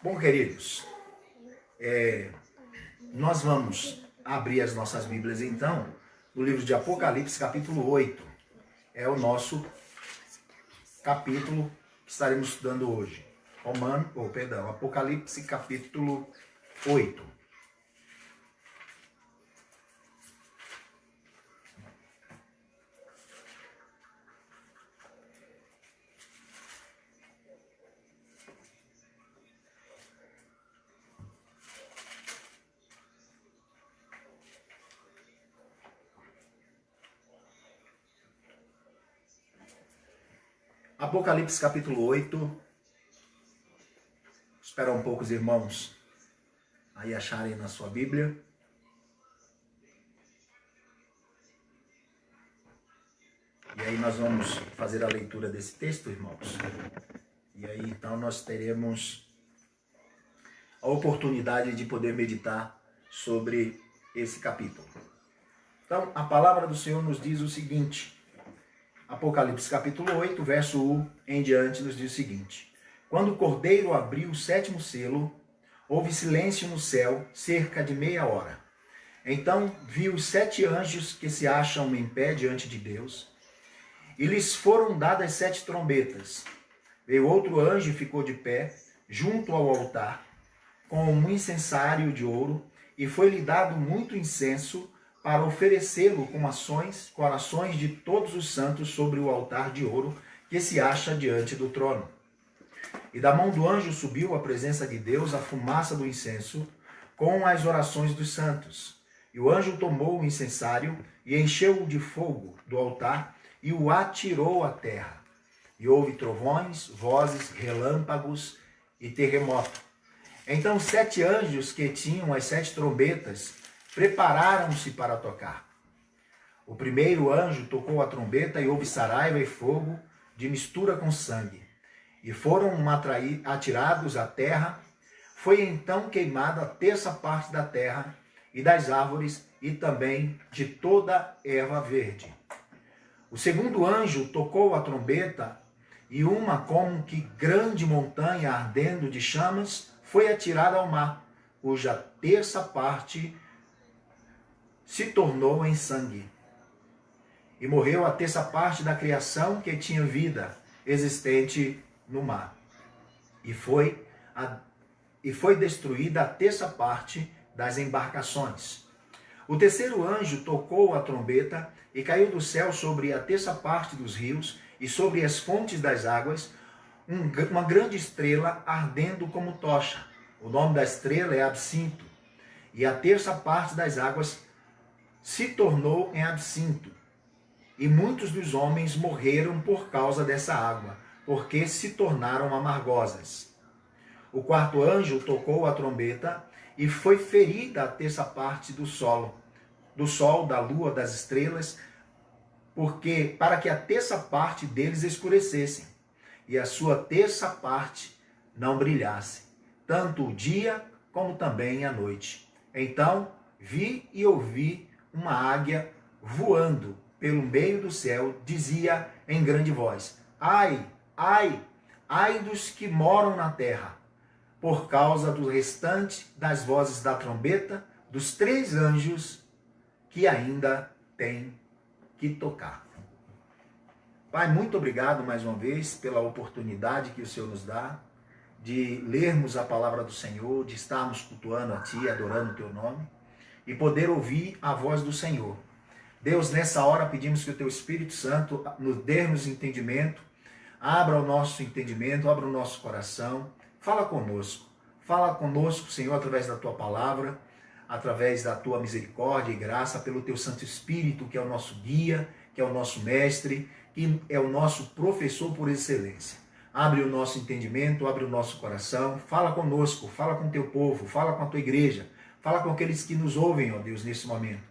Bom, queridos, nós vamos abrir as nossas Bíblias então no livro de Apocalipse, capítulo 8. É o nosso capítulo que estaremos estudando hoje. Apocalipse, capítulo 8. Apocalipse capítulo 8. Espera um pouco os irmãos aí acharem na sua Bíblia. E aí nós vamos fazer a leitura desse texto, irmãos. E aí então nós teremos a oportunidade de poder meditar sobre esse capítulo. Então, a palavra do Senhor nos diz o seguinte. Apocalipse capítulo 8, verso 1 em diante, nos diz o seguinte. Quando o Cordeiro abriu o sétimo selo, houve silêncio no céu, cerca de meia hora. Então vi os 7 anjos que se acham em pé diante de Deus, e lhes foram dadas 7 trombetas. Veio outro anjo e ficou de pé, junto ao altar, com um incensário de ouro, e foi-lhe dado muito incenso, para oferecê-lo com orações de todos os santos sobre o altar de ouro que se acha diante do trono. E da mão do anjo subiu à presença de Deus a fumaça do incenso com as orações dos santos. E o anjo tomou o incensário e encheu-o de fogo do altar e o atirou à terra. E houve trovões, vozes, relâmpagos e terremoto. Então os 7 anjos que tinham as 7 trombetas prepararam-se para tocar. O primeiro anjo tocou a trombeta e houve saraiva e fogo de mistura com sangue. E foram atirados à terra. Foi então queimada a terça parte da terra e das árvores e também de toda erva verde. O segundo anjo tocou a trombeta e uma como que grande montanha ardendo de chamas foi atirada ao mar, cuja terça parte se tornou em sangue. E morreu a terça parte da criação que tinha vida existente no mar. E foi destruída a terça parte das embarcações. O terceiro anjo tocou a trombeta e caiu do céu sobre a terça parte dos rios e sobre as fontes das águas uma grande estrela ardendo como tocha. O nome da estrela é Absinto. E a terça parte das águas se tornou em absinto, e muitos dos homens morreram por causa dessa água, porque se tornaram amargosas. O quarto anjo tocou a trombeta, e foi ferida a terça parte do sol, da lua, das estrelas, para que a terça parte deles escurecessem, e a sua terça parte não brilhasse, tanto o dia como também a noite. Então vi e ouvi uma águia voando pelo meio do céu, dizia em grande voz: Ai, ai, ai dos que moram na terra, por causa do restante das vozes da trombeta dos 3 anjos que ainda têm que tocar. Pai, muito obrigado mais uma vez pela oportunidade que o Senhor nos dá de lermos a palavra do Senhor, de estarmos cultuando a Ti, adorando o Teu nome, e poder ouvir a voz do Senhor. Deus, nessa hora pedimos que o Teu Espírito Santo nos dê-nos entendimento, abra o nosso entendimento, abra o nosso coração, fala conosco, Senhor, através da Tua palavra, através da Tua misericórdia e graça, pelo Teu Santo Espírito, que é o nosso guia, que é o nosso mestre, que é o nosso professor por excelência. Abre o nosso entendimento, abre o nosso coração, fala conosco, fala com o Teu povo, fala com a Tua igreja, fala com aqueles que nos ouvem, ó Deus, nesse momento.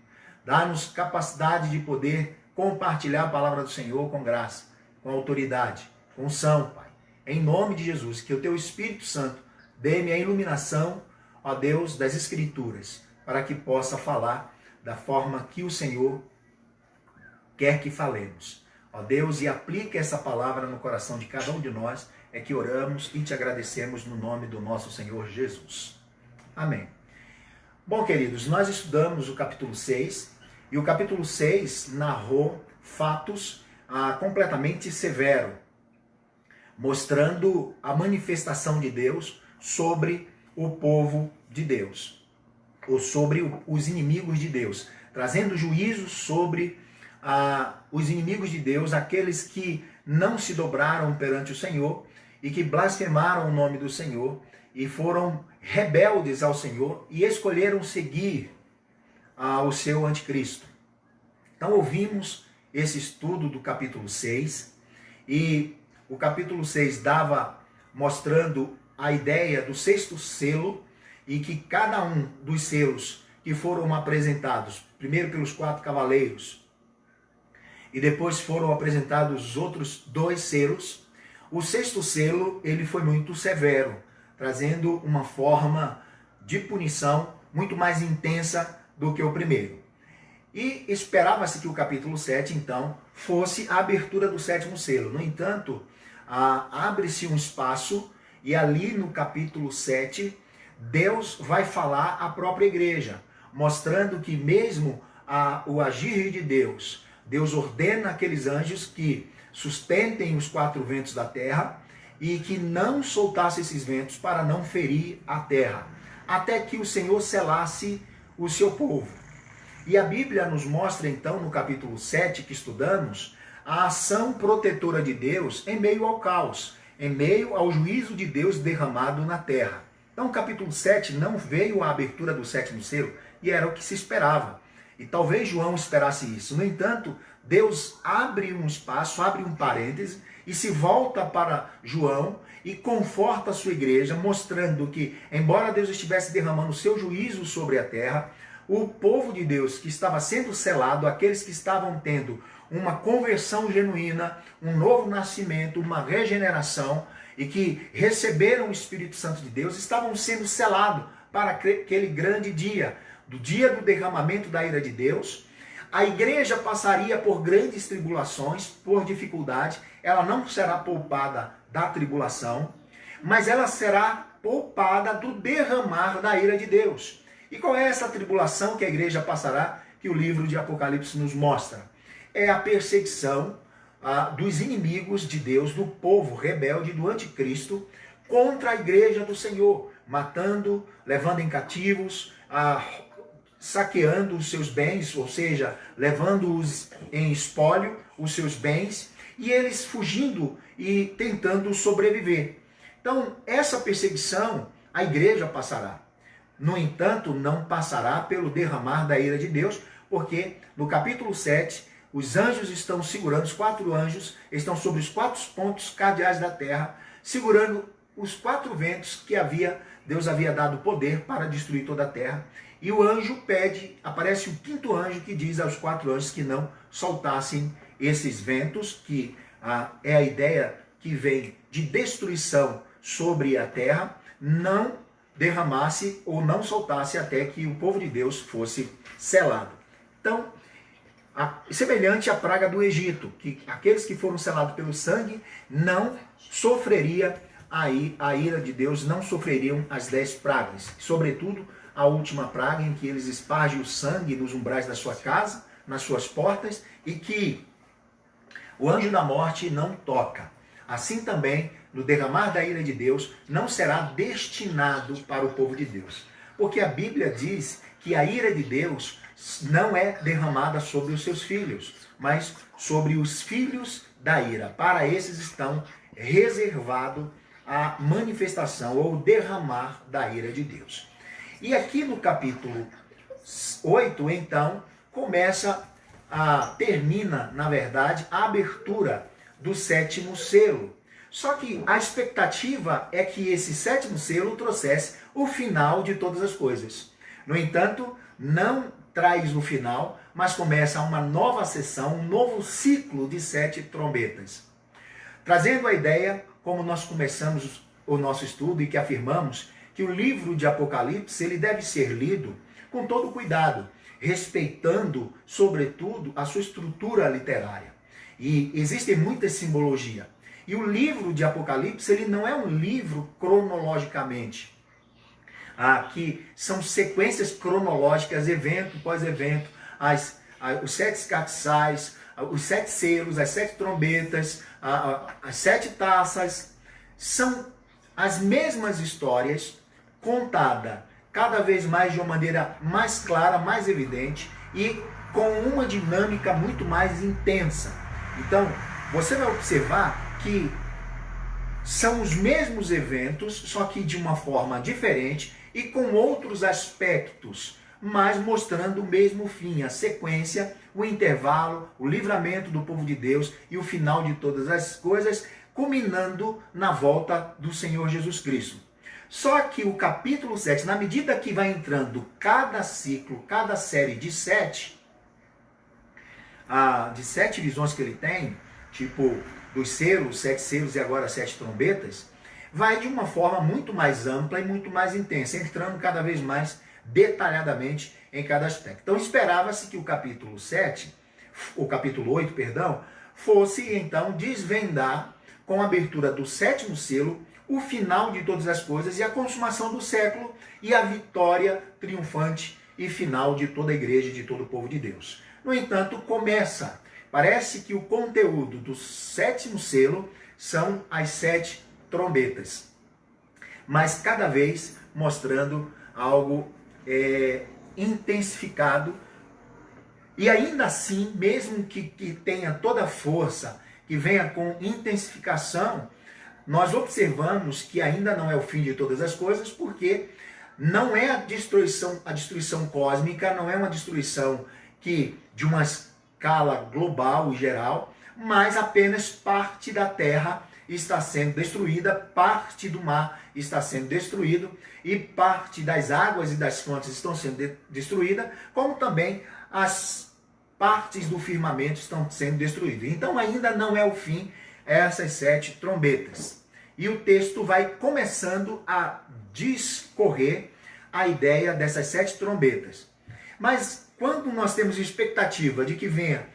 Dá-nos capacidade de poder compartilhar a palavra do Senhor com graça, com autoridade, com unção, Pai. Em nome de Jesus, que o Teu Espírito Santo dê-me a iluminação, ó Deus, das Escrituras, para que possa falar da forma que o Senhor quer que falemos. ó Deus, e aplica essa palavra no coração de cada um de nós, é que oramos e te agradecemos no nome do nosso Senhor Jesus. Amém. Bom, queridos, nós estudamos o capítulo 6, e o capítulo 6 narrou fatos completamente severos, mostrando a manifestação de Deus sobre o povo de Deus, ou sobre os inimigos de Deus, trazendo juízo sobre os inimigos de Deus, aqueles que não se dobraram perante o Senhor e que blasfemaram o nome do Senhor e foram rebeldes ao Senhor e escolheram seguir o seu anticristo. Então ouvimos esse estudo do capítulo 6 e o capítulo 6 mostrando a ideia do sexto selo e que cada um dos selos que foram apresentados, primeiro pelos 4 cavaleiros e depois foram apresentados os outros 2 selos, o sexto selo ele foi muito severo, trazendo uma forma de punição muito mais intensa do que o primeiro. E esperava-se que o capítulo 7, então, fosse a abertura do 7º selo. No entanto, abre-se um espaço e ali no capítulo 7, Deus vai falar à própria igreja, mostrando que mesmo o agir de Deus, Deus ordena aqueles anjos que sustentem os 4 ventos da terra e que não soltasse esses ventos para não ferir a terra, até que o Senhor selasse o seu povo. E a Bíblia nos mostra então, no capítulo 7 que estudamos, a ação protetora de Deus em meio ao caos, em meio ao juízo de Deus derramado na terra. Então o capítulo 7 não veio a abertura do 7º selo, e era o que se esperava. E talvez João esperasse isso. No entanto, Deus abre um espaço, abre um parêntese, e se volta para João e conforta a sua igreja, mostrando que, embora Deus estivesse derramando o seu juízo sobre a terra, o povo de Deus que estava sendo selado, aqueles que estavam tendo uma conversão genuína, um novo nascimento, uma regeneração, e que receberam o Espírito Santo de Deus, estavam sendo selados para aquele grande dia, do dia do derramamento da ira de Deus. A igreja passaria por grandes tribulações, por dificuldade, ela não será poupada da tribulação, mas ela será poupada do derramar da ira de Deus. E qual é essa tribulação que a igreja passará, que o livro de Apocalipse nos mostra? É a perseguição dos inimigos de Deus, do povo rebelde, do anticristo, contra a igreja do Senhor, matando, levando em cativos, saqueando os seus bens, ou seja, levando-os em espólio, os seus bens, e eles fugindo e tentando sobreviver. Então, essa perseguição a igreja passará. No entanto, não passará pelo derramar da ira de Deus, porque no capítulo 7, os anjos estão segurando, os 4 anjos estão sobre os 4 pontos cardeais da terra, segurando os 4 ventos que Deus havia dado poder para destruir toda a terra. E o anjo pede, aparece o 5º anjo que diz aos 4 anjos que não soltassem esses ventos, que é a ideia que vem de destruição sobre a terra, não derramasse ou não soltasse até que o povo de Deus fosse selado. Então, semelhante à praga do Egito, que aqueles que foram selados pelo sangue não sofreria a ira de Deus, não sofreriam as 10 pragas. Sobretudo, a última praga em que eles espargem o sangue nos umbrais da sua casa, nas suas portas, e que o anjo da morte não toca. Assim também, no derramar da ira de Deus, não será destinado para o povo de Deus. Porque a Bíblia diz que a ira de Deus não é derramada sobre os seus filhos, mas sobre os filhos da ira. Para esses estão reservado a manifestação ou derramar da ira de Deus. E aqui no capítulo 8, então, termina, na verdade, a abertura do 7º selo. Só que a expectativa é que esse 7º selo trouxesse o final de todas as coisas. No entanto, não traz o final, mas começa uma nova sessão, um novo ciclo de 7 trombetas. Trazendo a ideia, como nós começamos o nosso estudo e que afirmamos, que o livro de Apocalipse ele deve ser lido com todo cuidado, respeitando, sobretudo, a sua estrutura literária. E existe muita simbologia. E o livro de Apocalipse, ele não é um livro cronologicamente. Que são sequências cronológicas, evento após evento, os 7 castiçais, os 7 selos, as 7 trombetas, as 7 taças. São as mesmas histórias contadas cada vez mais de uma maneira mais clara, mais evidente e com uma dinâmica muito mais intensa. Então, você vai observar que são os mesmos eventos, só que de uma forma diferente e com outros aspectos, mas mostrando o mesmo fim, a sequência, o intervalo, o livramento do povo de Deus e o final de todas as coisas, culminando na volta do Senhor Jesus Cristo. Só que o capítulo 7, na medida que vai entrando cada ciclo, cada série de 7 visões que ele tem, tipo dos selos, 7 selos e agora 7 trombetas, vai de uma forma muito mais ampla e muito mais intensa, entrando cada vez mais detalhadamente em cada aspecto. Então esperava-se que o capítulo 8, fosse então desvendar, com a abertura do 7º selo, o final de todas as coisas e a consumação do século e a vitória triunfante e final de toda a igreja e de todo o povo de Deus. No entanto, parece que o conteúdo do 7º selo são as 7 trombetas, mas cada vez mostrando algo intensificado. E ainda assim, mesmo que tenha toda a força, que venha com intensificação, nós observamos que ainda não é o fim de todas as coisas, porque não é a destruição cósmica, não é uma destruição de uma escala global e geral, mas apenas parte da terra está sendo destruída, parte do mar está sendo destruído e parte das águas e das fontes estão sendo destruídas, como também as partes do firmamento estão sendo destruídas. Então ainda não é o fim essas 7 trombetas. E o texto vai começando a discorrer a ideia dessas 7 trombetas. Mas quando nós temos expectativa de que venha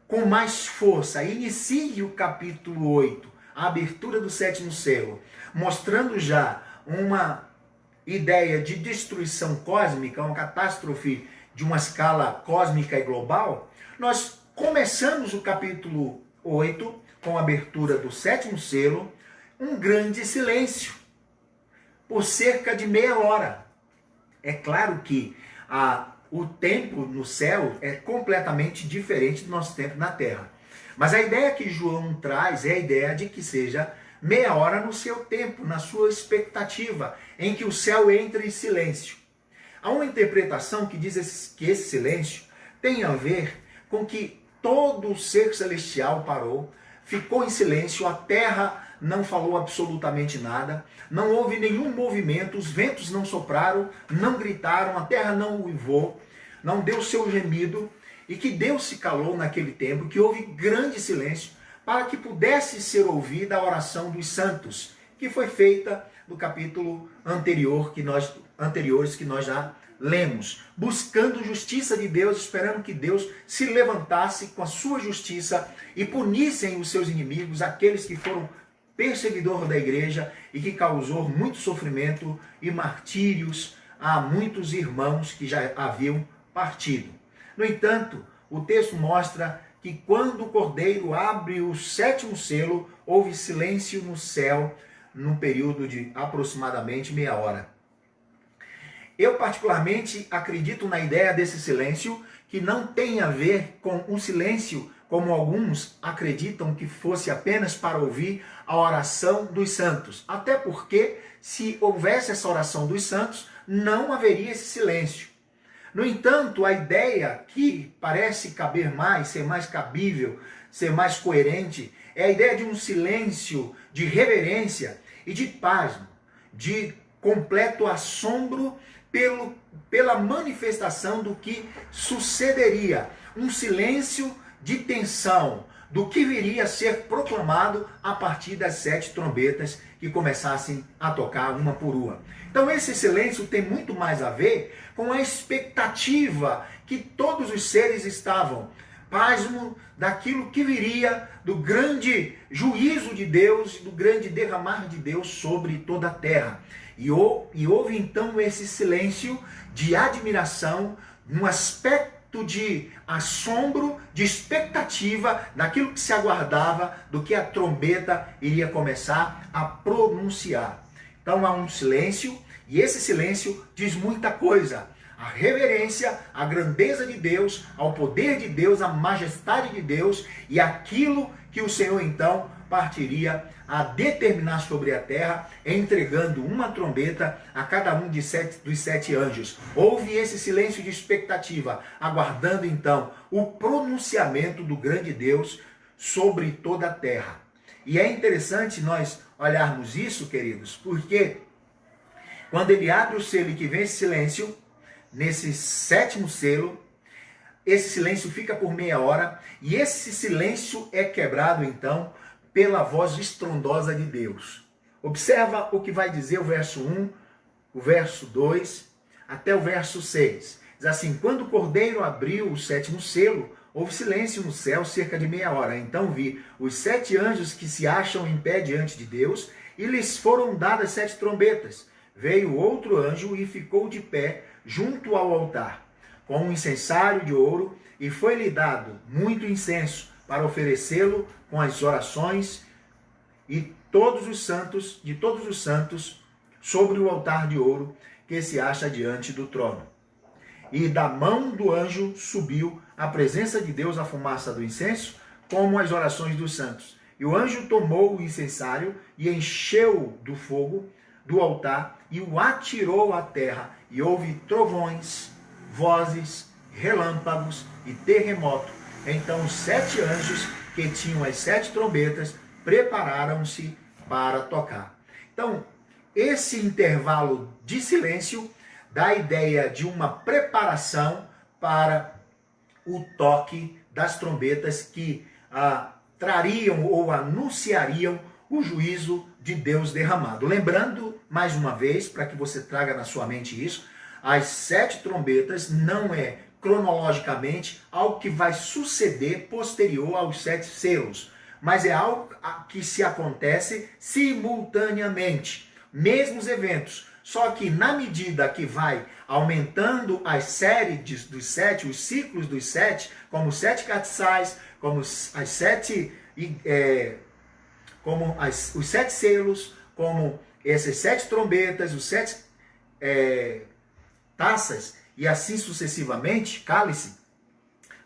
com mais força, inicie o capítulo 8, a abertura do 7º selo, mostrando já uma ideia de destruição cósmica, uma catástrofe de uma escala cósmica e global, nós começamos o capítulo 8 com a abertura do 7º selo, um grande silêncio, por cerca de meia hora. É claro que o tempo no céu é completamente diferente do nosso tempo na terra. Mas a ideia que João traz é a ideia de que seja meia hora no seu tempo, na sua expectativa, em que o céu entre em silêncio. Há uma interpretação que diz que esse silêncio tem a ver com que todo o ser celestial parou, ficou em silêncio, a terra não falou absolutamente nada, não houve nenhum movimento, os ventos não sopraram, não gritaram, a terra não uivou, não deu seu gemido, e que Deus se calou naquele tempo, que houve grande silêncio, para que pudesse ser ouvida a oração dos santos, que foi feita no capítulo anteriores que nós já lemos, buscando justiça de Deus, esperando que Deus se levantasse com a sua justiça e punissem os seus inimigos, aqueles que foram perseguidor da igreja e que causou muito sofrimento e martírios a muitos irmãos que já haviam partido. No entanto, o texto mostra que quando o Cordeiro abre o 7º selo, houve silêncio no céu num período de aproximadamente meia hora. Eu particularmente acredito na ideia desse silêncio, que não tem a ver com um silêncio como alguns acreditam que fosse apenas para ouvir a oração dos santos. Até porque, se houvesse essa oração dos santos, não haveria esse silêncio. No entanto, a ideia que parece caber mais, ser mais cabível, ser mais coerente, é a ideia de um silêncio de reverência e de pasmo, de completo assombro pela manifestação do que sucederia. Um silêncio de tensão do que viria a ser proclamado a partir das 7 trombetas que começassem a tocar uma por uma. Então esse silêncio tem muito mais a ver com a expectativa que todos os seres estavam pasmo daquilo que viria do grande juízo de Deus, do grande derramar de Deus sobre toda a terra. E houve então esse silêncio de admiração, num aspecto de assombro, de expectativa daquilo que se aguardava, do que a trombeta iria começar a pronunciar. Então há um silêncio, e esse silêncio diz muita coisa. A reverência, a grandeza de Deus, ao poder de Deus, a majestade de Deus e aquilo que o Senhor então partiria a determinar sobre a terra, entregando uma trombeta a cada um dos sete anjos. Houve esse silêncio de expectativa, aguardando então o pronunciamento do grande Deus sobre toda a terra. E é interessante nós olharmos isso, queridos, porque quando ele abre o selo e que vem esse silêncio, nesse sétimo selo, esse silêncio fica por meia hora, e esse silêncio é quebrado então pela voz estrondosa de Deus. Observa o que vai dizer o verso 1, o verso 2, até o verso 6. Diz assim: quando o cordeiro abriu o sétimo selo, houve silêncio no céu cerca de meia hora. Então vi os 7 anjos que se acham em pé diante de Deus, e lhes foram dadas 7 trombetas. Veio outro anjo e ficou de pé junto ao altar, com um incensário de ouro, e foi-lhe dado muito incenso para oferecê-lo com as orações e de todos os santos sobre o altar de ouro que se acha diante do trono. E da mão do anjo subiu à presença de Deus a fumaça do incenso, como as orações dos santos. E o anjo tomou o incensário e encheu do fogo do altar e o atirou à terra, e houve trovões, vozes, relâmpagos e terremoto. Então os 7 anjos que tinham as 7 trombetas prepararam-se para tocar. Então, esse intervalo de silêncio dá a ideia de uma preparação para o toque das trombetas que trariam ou anunciariam o juízo de Deus derramado. Lembrando, mais uma vez, para que você traga na sua mente isso, as 7 trombetas não é cronologicamente algo que vai suceder posterior aos 7 selos, mas é algo que se acontece simultaneamente, mesmos eventos, só que na medida que vai aumentando as séries dos 7, os ciclos dos 7, como os 7 castiçais, como os 7 selos, como essas 7 trombetas, os 7 taças, e assim sucessivamente, cálice,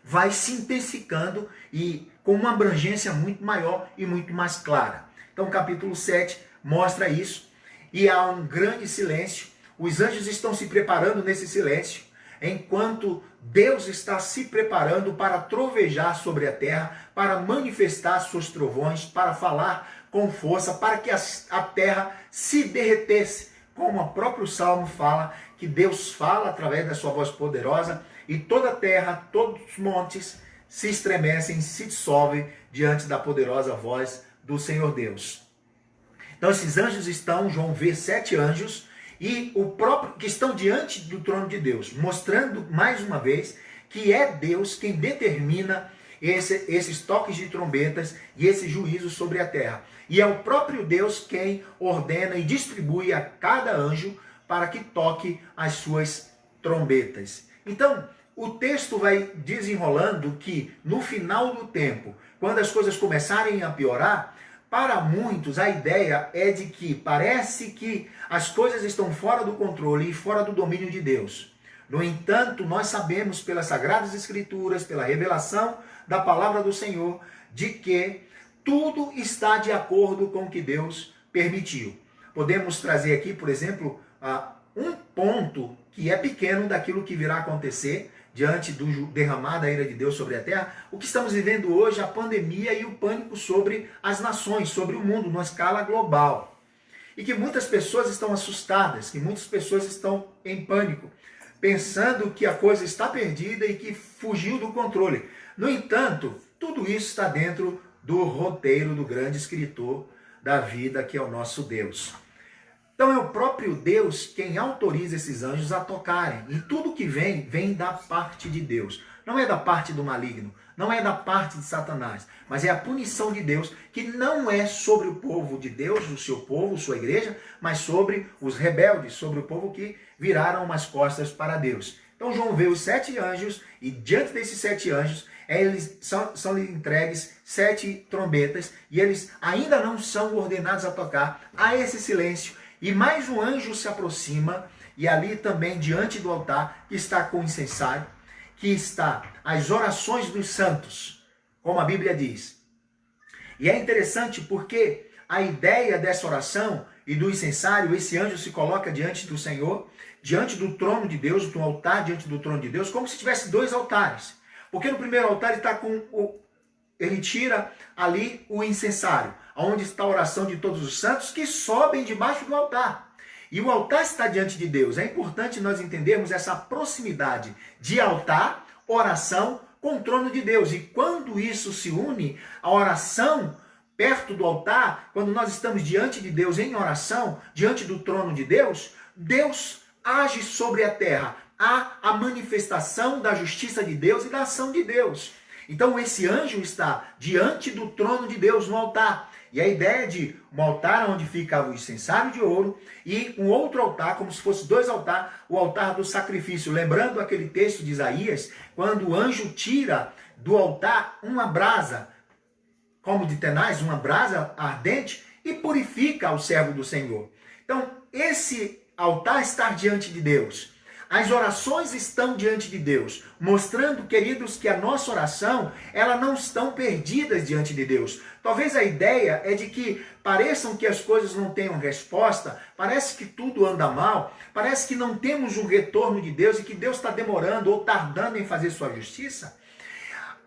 vai se intensificando e com uma abrangência muito maior e muito mais clara. Então o capítulo 7 mostra isso, e há um grande silêncio. Os anjos estão se preparando nesse silêncio, enquanto Deus está se preparando para trovejar sobre a terra, para manifestar seus trovões, para falar com força, para que a terra se derretesse, como o próprio Salmo fala, que Deus fala através da sua voz poderosa, e toda a terra, todos os montes se estremecem, se dissolvem diante da poderosa voz do Senhor Deus. Então esses anjos estão, João vê 7 anjos, e o próprio que estão diante do trono de Deus, mostrando mais uma vez que é Deus quem determina esses toques de trombetas e esse juízo sobre a terra. E é o próprio Deus quem ordena e distribui a cada anjo para que toque as suas trombetas. Então, o texto vai desenrolando que no final do tempo, quando as coisas começarem a piorar, para muitos a ideia é de que parece que as coisas estão fora do controle e fora do domínio de Deus. No entanto, nós sabemos pelas Sagradas Escrituras, pela revelação da palavra do Senhor, de que tudo está de acordo com o que Deus permitiu. Podemos trazer aqui, por exemplo, um ponto que é pequeno daquilo que virá acontecer diante do derramar da ira de Deus sobre a terra. O que estamos vivendo hoje, a pandemia e o pânico sobre as nações, sobre o mundo, numa escala global. E que muitas pessoas estão assustadas, que muitas pessoas estão em pânico, pensando que a coisa está perdida e que fugiu do controle. No entanto, tudo isso está dentro do roteiro do grande escritor da vida, que é o nosso Deus. Então é o próprio Deus quem autoriza esses anjos a tocarem. E tudo que vem da parte de Deus. Não é da parte do maligno. não é da parte de Satanás, mas é a punição de Deus, que não é sobre o povo de Deus, o seu povo, sua igreja, mas sobre os rebeldes, sobre o povo que viraram as costas para Deus. Então João vê os 7 anjos, e diante desses 7 anjos, eles são entregues 7 trombetas, e eles ainda não são ordenados a tocar. Há esse silêncio, e mais um anjo se aproxima, e ali também diante do altar, que está com o incensário, que está as orações dos santos, como a Bíblia diz. E é interessante porque a ideia dessa oração e do incensário, esse anjo se coloca diante do Senhor, diante do trono de Deus, do altar diante do trono de Deus, como se tivesse 2 altares. Porque no primeiro altar ele está ele tira ali o incensário, onde está a oração de todos os santos que sobem debaixo do altar. E o altar está diante de Deus. É importante nós entendermos essa proximidade de altar, oração, com o trono de Deus. E quando isso se une, a oração perto do altar, quando nós estamos diante de Deus em oração, diante do trono de Deus, Deus age sobre a terra. Há a manifestação da justiça de Deus e da ação de Deus. Então esse anjo está diante do trono de Deus no altar. E a ideia de um altar onde ficava o incensário de ouro e um outro altar, como se fosse 2 altares, o altar do sacrifício. Lembrando aquele texto de Isaías, quando o anjo tira do altar uma brasa, como de tenaz, uma brasa ardente, e purifica o servo do Senhor. Então, esse altar está diante de Deus. As orações estão diante de Deus, mostrando, queridos, que a nossa oração, elas não estão perdidas diante de Deus. Talvez a ideia é de que pareçam que as coisas não tenham resposta, parece que tudo anda mal, parece que não temos um retorno de Deus e que Deus está demorando ou tardando em fazer sua justiça.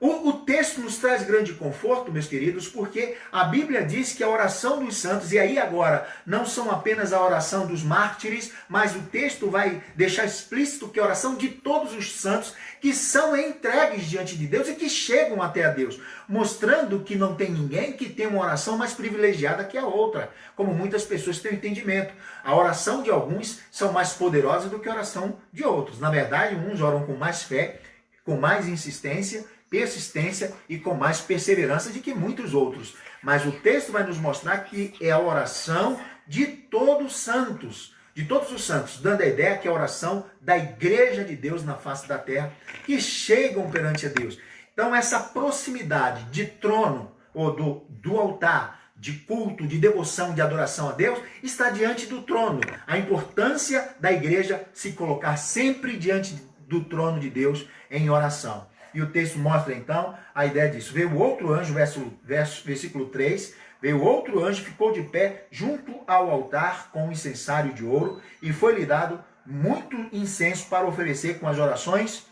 O texto nos traz grande conforto, meus queridos, porque a Bíblia diz que a oração dos santos, e aí agora não são apenas a oração dos mártires, mas o texto vai deixar explícito que a oração de todos os santos que são entregues diante de Deus e que chegam até a Deus, mostrando que não tem ninguém que tem uma oração mais privilegiada que a outra, como muitas pessoas têm entendimento. A oração de alguns são mais poderosas do que a oração de outros. Na verdade, uns oram com mais fé, com mais insistência, persistência e com mais perseverança de que muitos outros. Mas o texto vai nos mostrar que é a oração de todos os santos, dando a ideia que é a oração da igreja de Deus na face da terra, que chegam perante a Deus. Então essa proximidade de trono, ou do altar, de culto, de devoção, de adoração a Deus, está diante do trono. A importância da igreja se colocar sempre diante do trono de Deus em oração. E o texto mostra então a ideia disso. Veio o outro anjo, versículo 3, veio outro anjo, ficou de pé junto ao altar com um incensário de ouro, e foi-lhe dado muito incenso para oferecer com as orações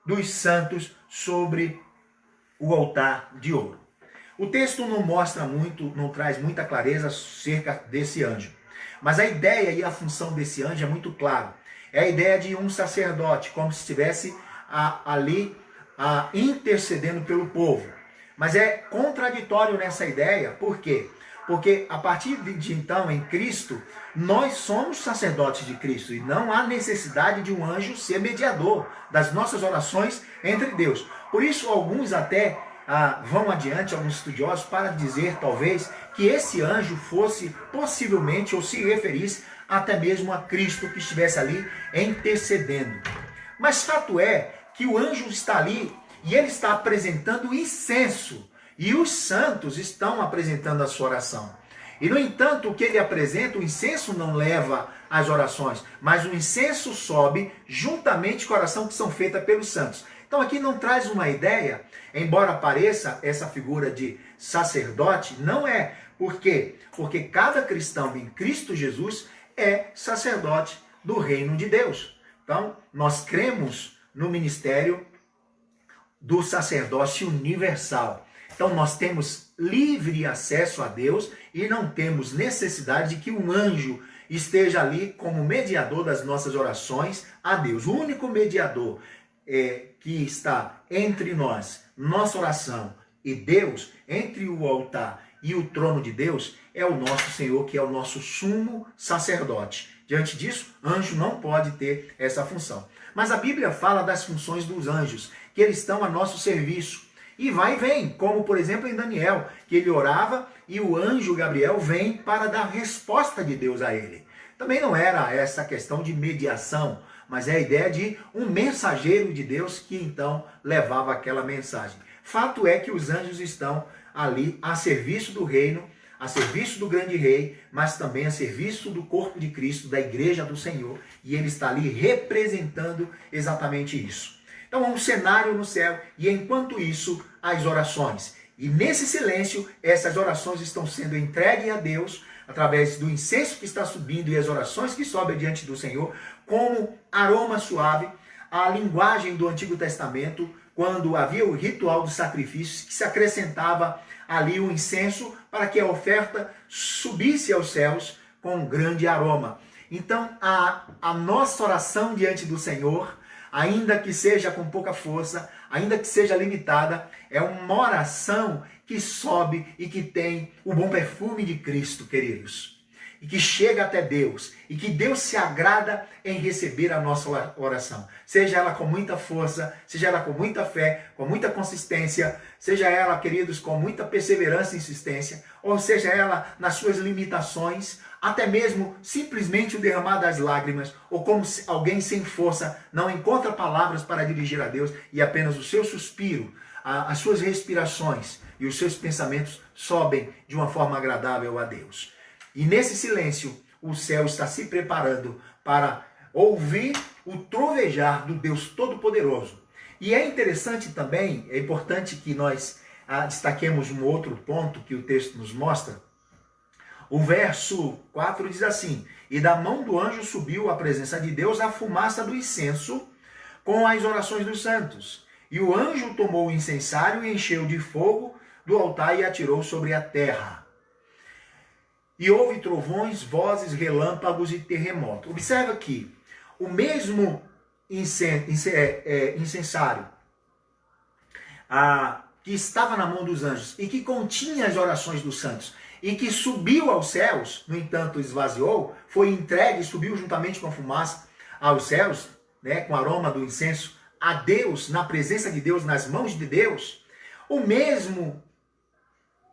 dos santos sobre o altar de ouro. O texto não mostra muito, não traz muita clareza acerca desse anjo. Mas a ideia e a função desse anjo é muito clara. É a ideia de um sacerdote, como se estivesse ali intercedendo pelo povo. Mas é contraditório nessa ideia, por quê? Porque a partir de então, em Cristo, nós somos sacerdotes de Cristo e não há necessidade de um anjo ser mediador das nossas orações entre Deus. Por isso, alguns até vão adiante, alguns estudiosos, para dizer, talvez, que esse anjo fosse possivelmente, ou se referisse até mesmo a Cristo que estivesse ali intercedendo. Mas fato é que o anjo está ali e ele está apresentando incenso. E os santos estão apresentando a sua oração. E, no entanto, o que ele apresenta, o incenso não leva às orações, mas o incenso sobe juntamente com a oração que são feitas pelos santos. Então, aqui não traz uma ideia, embora apareça essa figura de sacerdote, não é. Por quê? Porque cada cristão em Cristo Jesus é sacerdote do reino de Deus. Então, nós cremos no ministério do sacerdócio universal. Então nós temos livre acesso a Deus e não temos necessidade de que um anjo esteja ali como mediador das nossas orações a Deus. O único mediador que está entre nós, nossa oração e Deus, entre o altar e o trono de Deus, é o nosso Senhor, que é o nosso sumo sacerdote. Diante disso, anjo não pode ter essa função. Mas a Bíblia fala das funções dos anjos, que eles estão a nosso serviço. e vai e vem, como por exemplo em Daniel, que ele orava e o anjo Gabriel vem para dar resposta de Deus a ele. Também não era essa questão de mediação, mas é a ideia de um mensageiro de Deus que então levava aquela mensagem. Fato é que os anjos estão ali a serviço do reino, a serviço do grande rei, mas também a serviço do corpo de Cristo, da igreja do Senhor, e ele está ali representando exatamente isso. Então, há um cenário no céu, e enquanto isso, as orações. E nesse silêncio, essas orações estão sendo entregues a Deus, através do incenso que está subindo e as orações que sobem diante do Senhor, como aroma suave, a linguagem do Antigo Testamento, quando havia o ritual dos sacrifícios, que se acrescentava ali o incenso para que a oferta subisse aos céus com um grande aroma. Então, a nossa oração diante do Senhor, ainda que seja com pouca força, ainda que seja limitada, é uma oração que sobe e que tem o bom perfume de Cristo, queridos. E que chega até Deus, e que Deus se agrada em receber a nossa oração. Seja ela com muita força, seja ela com muita fé, com muita consistência, seja ela, queridos, com muita perseverança e insistência, ou seja ela nas suas limitações, até mesmo simplesmente o derramar das lágrimas, ou como alguém sem força não encontra palavras para dirigir a Deus, e apenas o seu suspiro, as suas respirações e os seus pensamentos sobem de uma forma agradável a Deus. E nesse silêncio, o céu está se preparando para ouvir o trovejar do Deus Todo-Poderoso. E é interessante também, é importante que nós destaquemos um outro ponto que o texto nos mostra. O verso 4 diz assim: e da mão do anjo subiu à presença de Deus a fumaça do incenso com as orações dos santos. E o anjo tomou o incensário e encheu de fogo do altar e atirou sobre a terra. E houve trovões, vozes, relâmpagos e terremoto. Observa que o mesmo incensário que estava na mão dos anjos e que continha as orações dos santos e que subiu aos céus, no entanto esvaziou, foi entregue e subiu juntamente com a fumaça aos céus, né, com o aroma do incenso, a Deus, na presença de Deus, nas mãos de Deus. O mesmo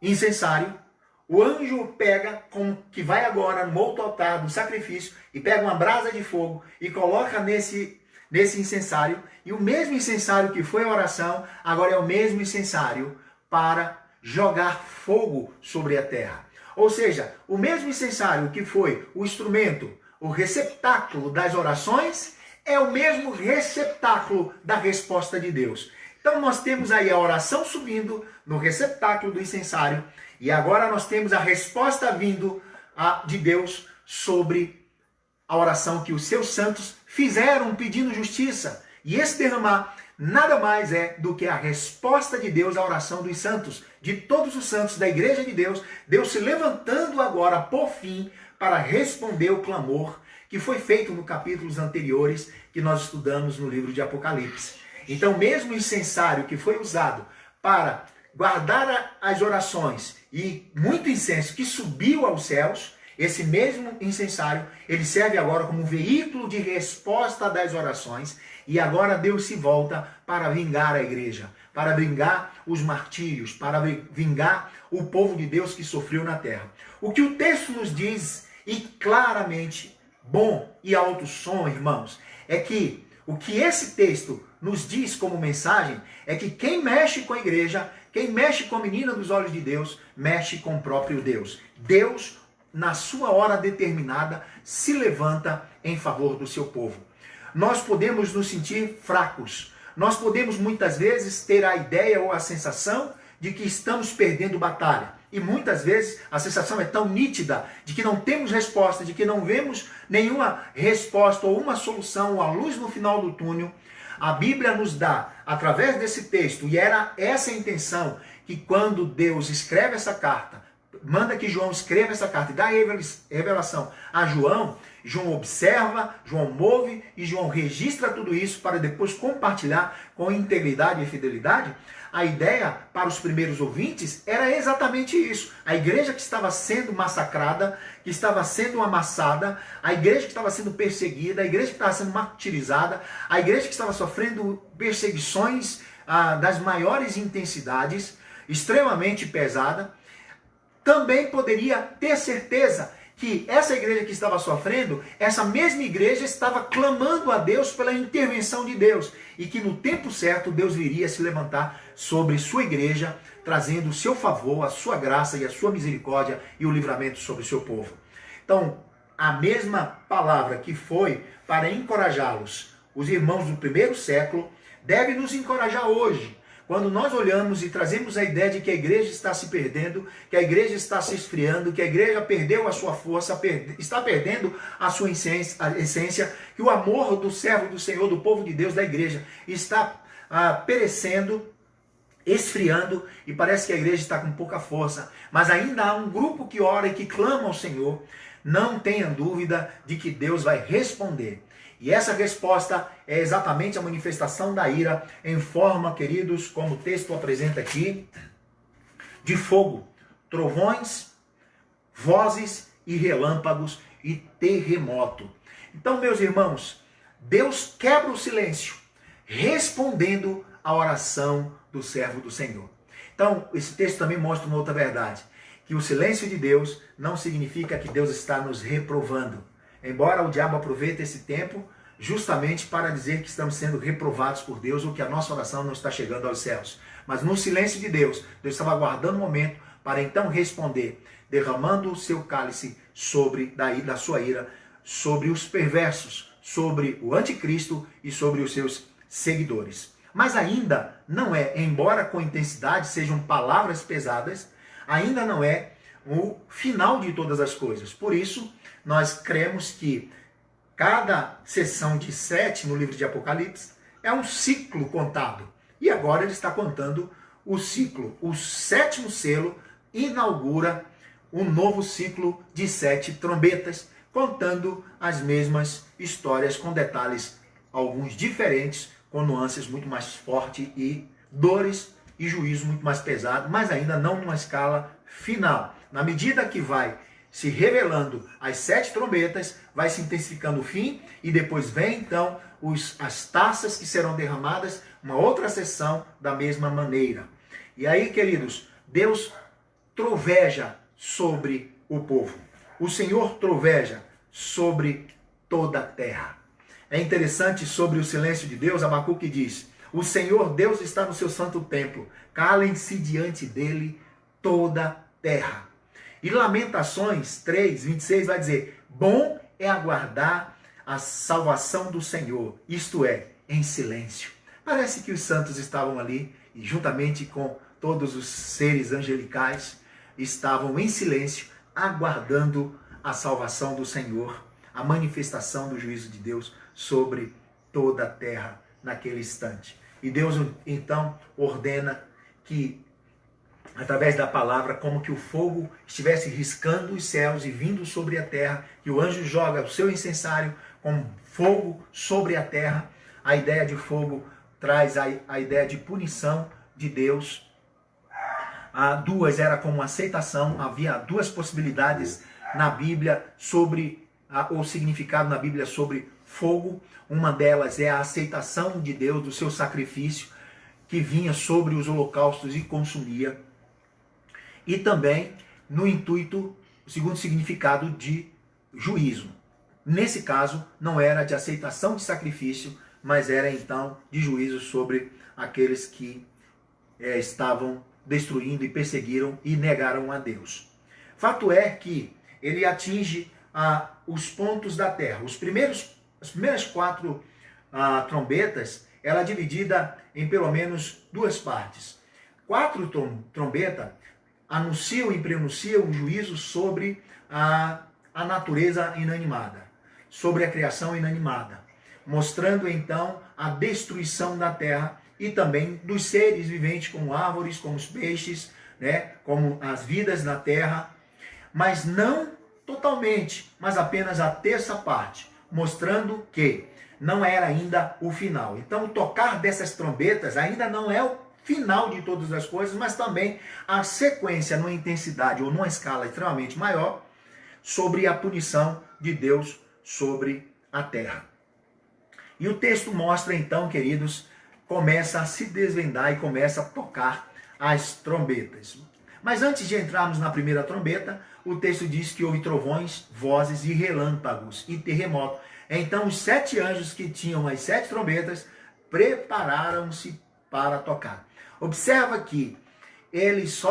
incensário, o anjo pega, que vai agora no outro altar do sacrifício, e pega uma brasa de fogo e coloca nesse incensário, e o mesmo incensário que foi a oração, agora é o mesmo incensário para jogar fogo sobre a terra. Ou seja, o mesmo incensário que foi o instrumento, o receptáculo das orações, é o mesmo receptáculo da resposta de Deus. Então nós temos aí a oração subindo no receptáculo do incensário, e agora nós temos a resposta vindo de Deus sobre a oração que os seus santos fizeram pedindo justiça. E esse derramar nada mais é do que a resposta de Deus à oração dos santos, de todos os santos da igreja de Deus, Deus se levantando agora por fim para responder o clamor que foi feito nos capítulos anteriores que nós estudamos no livro de Apocalipse. Então, mesmo o incensário que foi usado para guardar as orações e muito incenso que subiu aos céus, esse mesmo incensário, ele serve agora como um veículo de resposta das orações, e agora Deus se volta para vingar a igreja, para vingar os martírios, para vingar o povo de Deus que sofreu na terra. O que o texto nos diz, e claramente, bom e alto som, irmãos, é que o que esse texto nos diz como mensagem é que quem mexe com a igreja, quem mexe com a menina dos olhos de Deus, mexe com o próprio Deus. Deus, na sua hora determinada, se levanta em favor do seu povo. Nós podemos nos sentir fracos. Nós podemos muitas vezes ter a ideia ou a sensação de que estamos perdendo batalha. E muitas vezes a sensação é tão nítida de que não temos resposta, de que não vemos nenhuma resposta ou uma solução ou a luz no final do túnel. A Bíblia nos dá, através desse texto, e era essa a intenção, que quando Deus escreve essa carta, manda que João escreva essa carta e dá revelação a João, João observa, João move e João registra tudo isso para depois compartilhar com integridade e fidelidade. A ideia para os primeiros ouvintes era exatamente isso. A igreja que estava sendo massacrada, que estava sendo amassada, a igreja que estava sendo perseguida, a igreja que estava sendo martirizada, a igreja que estava sofrendo perseguições das maiores intensidades, extremamente pesada, também poderia ter certeza que essa igreja que estava sofrendo, essa mesma igreja estava clamando a Deus pela intervenção de Deus, e que no tempo certo Deus viria se levantar sobre sua igreja, trazendo o seu favor, a sua graça e a sua misericórdia e o livramento sobre o seu povo. Então, a mesma palavra que foi para encorajá-los, os irmãos do primeiro século, deve nos encorajar hoje. Quando nós olhamos e trazemos a ideia de que a igreja está se perdendo, que a igreja está se esfriando, que a igreja perdeu a sua força, está perdendo a sua essência, que o amor do servo do Senhor, do povo de Deus, da igreja, está perecendo, esfriando, e parece que a igreja está com pouca força. Mas ainda há um grupo que ora e que clama ao Senhor. Não tenha dúvida de que Deus vai responder. E essa resposta é exatamente a manifestação da ira em forma, queridos, como o texto apresenta aqui, de fogo, trovões, vozes e relâmpagos e terremoto. Então, meus irmãos, Deus quebra o silêncio, respondendo à oração do servo do Senhor. Então, esse texto também mostra uma outra verdade, que o silêncio de Deus não significa que Deus está nos reprovando. Embora o diabo aproveite esse tempo justamente para dizer que estamos sendo reprovados por Deus ou que a nossa oração não está chegando aos céus. Mas no silêncio de Deus, Deus estava aguardando um momento para então responder, derramando o seu cálice da sua ira sobre os perversos, sobre o anticristo e sobre os seus seguidores. Mas ainda não é, embora com intensidade sejam palavras pesadas, ainda não é o final de todas as coisas. Por isso, nós cremos que cada sessão de 7 no livro de Apocalipse é um ciclo contado. E agora ele está contando o ciclo. O 7º selo inaugura um novo ciclo de 7 trombetas, contando as mesmas histórias com detalhes, alguns diferentes, com nuances muito mais fortes e dores e juízo muito mais pesado, mas ainda não numa escala final. Na medida que vai se revelando as 7 trombetas, vai se intensificando o fim, e depois vem então as taças que serão derramadas, uma outra sessão da mesma maneira. E aí, queridos, Deus troveja sobre o povo. O Senhor troveja sobre toda a terra. É interessante sobre o silêncio de Deus, Abacuque diz: o Senhor Deus está no seu santo templo, calem-se diante dele toda a terra. E Lamentações 3:26 vai dizer: bom é aguardar a salvação do Senhor, isto é, em silêncio. Parece que os santos estavam ali, e juntamente com todos os seres angelicais, estavam em silêncio, aguardando a salvação do Senhor, a manifestação do juízo de Deus sobre toda a terra naquele instante. E Deus então ordena que, através da palavra, como que o fogo estivesse riscando os céus e vindo sobre a terra, que o anjo joga o seu incensário com fogo sobre a terra. A ideia de fogo traz a ideia de punição de Deus. Duas era como aceitação, havia 2 possibilidades na Bíblia sobre o significado na Bíblia sobre fogo. Uma delas é a aceitação de Deus do seu sacrifício, que vinha sobre os holocaustos e consumia. E também no intuito, o segundo significado, de juízo. Nesse caso, não era de aceitação de sacrifício, mas era então de juízo sobre aqueles que estavam destruindo e perseguiram e negaram a Deus. Fato é que ele atinge os pontos da terra. As primeiras 4 trombetas, ela é dividida em pelo menos 2 partes. 4 trombetas anunciam e prenunciam o juízo sobre a natureza inanimada, sobre a criação inanimada, mostrando então a destruição da terra e também dos seres viventes, como árvores, como os peixes, né, como as vidas na terra, mas não totalmente, mas apenas a 3ª parte, mostrando que não era ainda o final. Então, o tocar dessas trombetas ainda não é o final de todas as coisas, mas também a sequência numa intensidade ou numa escala extremamente maior sobre a punição de Deus sobre a terra. E o texto mostra então, queridos, começa a se desvendar e começa a tocar as trombetas. Mas antes de entrarmos na primeira trombeta, o texto diz que houve trovões, vozes e relâmpagos e terremoto. Então os 7 anjos que tinham as 7 trombetas prepararam-se para tocar. Observa que eles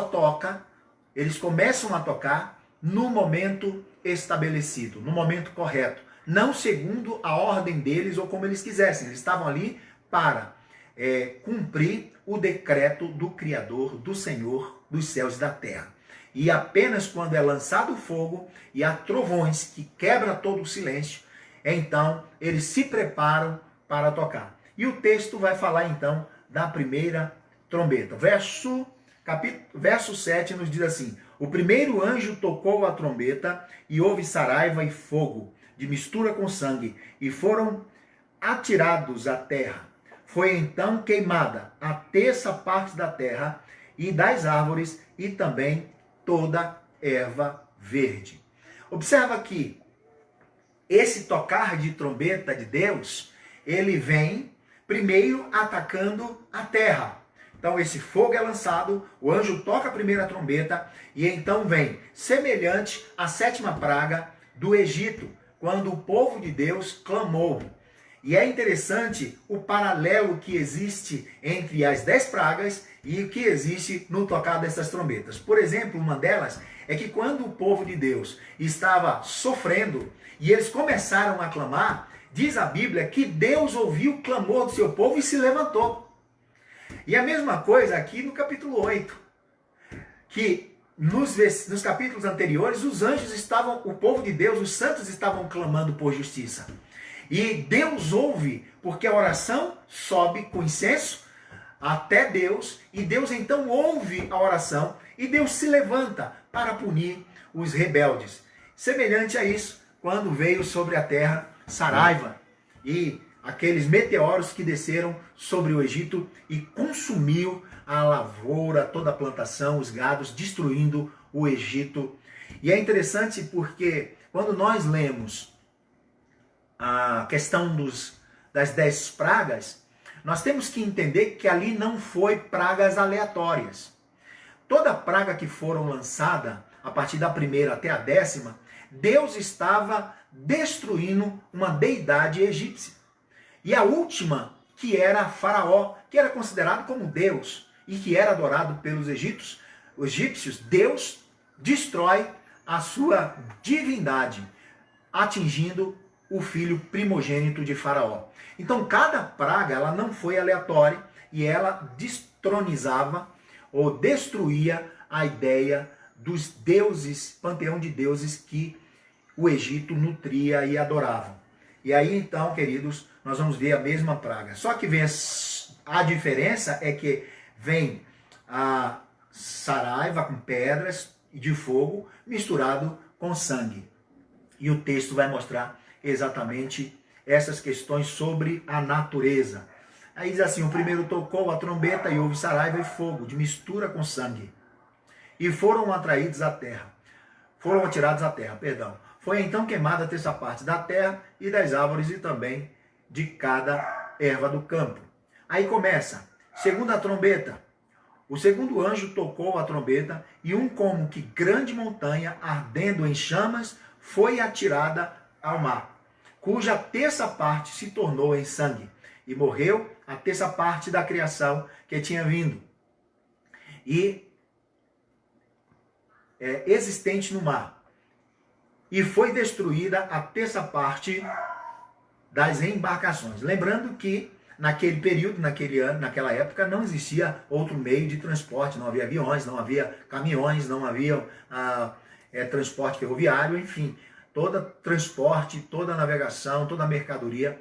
começam a tocar no momento estabelecido, no momento correto, não segundo a ordem deles ou como eles quisessem. Eles estavam ali para cumprir o decreto do Criador, do Senhor dos céus e da terra. E apenas quando é lançado o fogo e há trovões que quebra todo o silêncio, então eles se preparam para tocar. E o texto vai falar então da primeira trombeta. Verso 7 nos diz assim: o primeiro anjo tocou a trombeta e houve saraiva e fogo, de mistura com sangue, e foram atirados à terra. Foi então queimada a terça parte da terra e das árvores e também toda erva verde. Observa que esse tocar de trombeta de Deus, ele vem primeiro atacando a terra. Então esse fogo é lançado, o anjo toca a primeira trombeta e então vem semelhante à 7ª praga do Egito, quando o povo de Deus clamou. E é interessante o paralelo que existe entre as 10 pragas e o que existe no tocar dessas trombetas. Por exemplo, uma delas é que quando o povo de Deus estava sofrendo e eles começaram a clamar, diz a Bíblia que Deus ouviu o clamor do seu povo e se levantou. E a mesma coisa aqui no capítulo 8, que nos capítulos anteriores os anjos estavam, o povo de Deus, os santos estavam clamando por justiça. E Deus ouve, porque a oração sobe com incenso até Deus, e Deus então ouve a oração, e Deus se levanta para punir os rebeldes. Semelhante a isso, quando veio sobre a terra saraiva e aqueles meteoros que desceram sobre o Egito e consumiu a lavoura, toda a plantação, os gados, destruindo o Egito. E é interessante porque quando nós lemos a questão das 10 pragas, nós temos que entender que ali não foi pragas aleatórias. Toda praga que foram lançada, a partir da primeira até a 10ª, Deus estava destruindo uma deidade egípcia. E a última, que era Faraó, que era considerado como Deus e que era adorado pelos egípcios, Deus destrói a sua divindade, atingindo o filho primogênito de Faraó. Então cada praga ela não foi aleatória e ela destronizava ou destruía a ideia dos deuses, panteão de deuses que o Egito nutria e adorava. E aí então, queridos, nós vamos ver a mesma praga. Só que vem a diferença é que vem a saraiva com pedras de fogo misturado com sangue. E o texto vai mostrar exatamente essas questões sobre a natureza. Aí diz assim: o primeiro tocou a trombeta e houve saraiva e fogo, de mistura com sangue. E foram atirados à terra. Foi então queimada a terça parte da terra e das árvores e também de cada erva do campo. Aí começa, segunda trombeta. O segundo anjo tocou a trombeta e como que grande montanha, ardendo em chamas, foi atirada ao mar, cuja terça parte se tornou em sangue, e morreu a terça parte da criação que tinha vindo, e existente no mar. E foi destruída a terça parte das embarcações. Lembrando que naquele período, naquele ano, naquela época, não existia outro meio de transporte, não havia aviões, não havia caminhões, não havia transporte ferroviário, enfim, todo transporte, toda navegação, toda mercadoria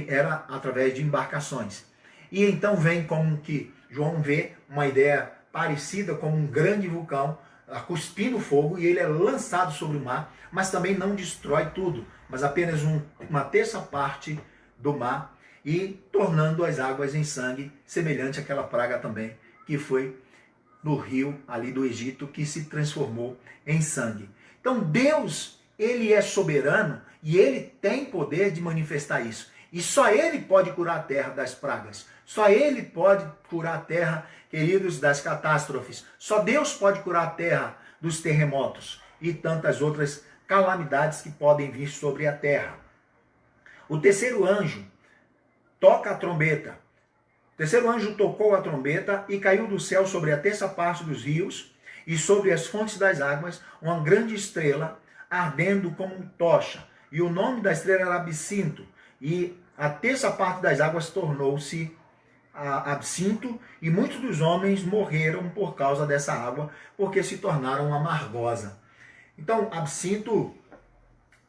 era através de embarcações. E então vem como que João vê uma ideia parecida com um grande vulcão cuspindo fogo, e ele é lançado sobre o mar, mas também não destrói tudo, mas apenas uma terça parte do mar, e tornando as águas em sangue, semelhante àquela praga também que foi no rio ali do Egito, que se transformou em sangue. Então Deus, ele é soberano e ele tem poder de manifestar isso. E só Ele pode curar a terra das pragas. Só Ele pode curar a terra, queridos, das catástrofes. Só Deus pode curar a terra dos terremotos e tantas outras calamidades que podem vir sobre a terra. O terceiro anjo toca a trombeta. O terceiro anjo tocou a trombeta e caiu do céu sobre a terça parte dos rios e sobre as fontes das águas uma grande estrela ardendo como tocha. E o nome da estrela era Absinto. E a terça parte das águas tornou-se absinto, e muitos dos homens morreram por causa dessa água, porque se tornaram amargosa. Então, absinto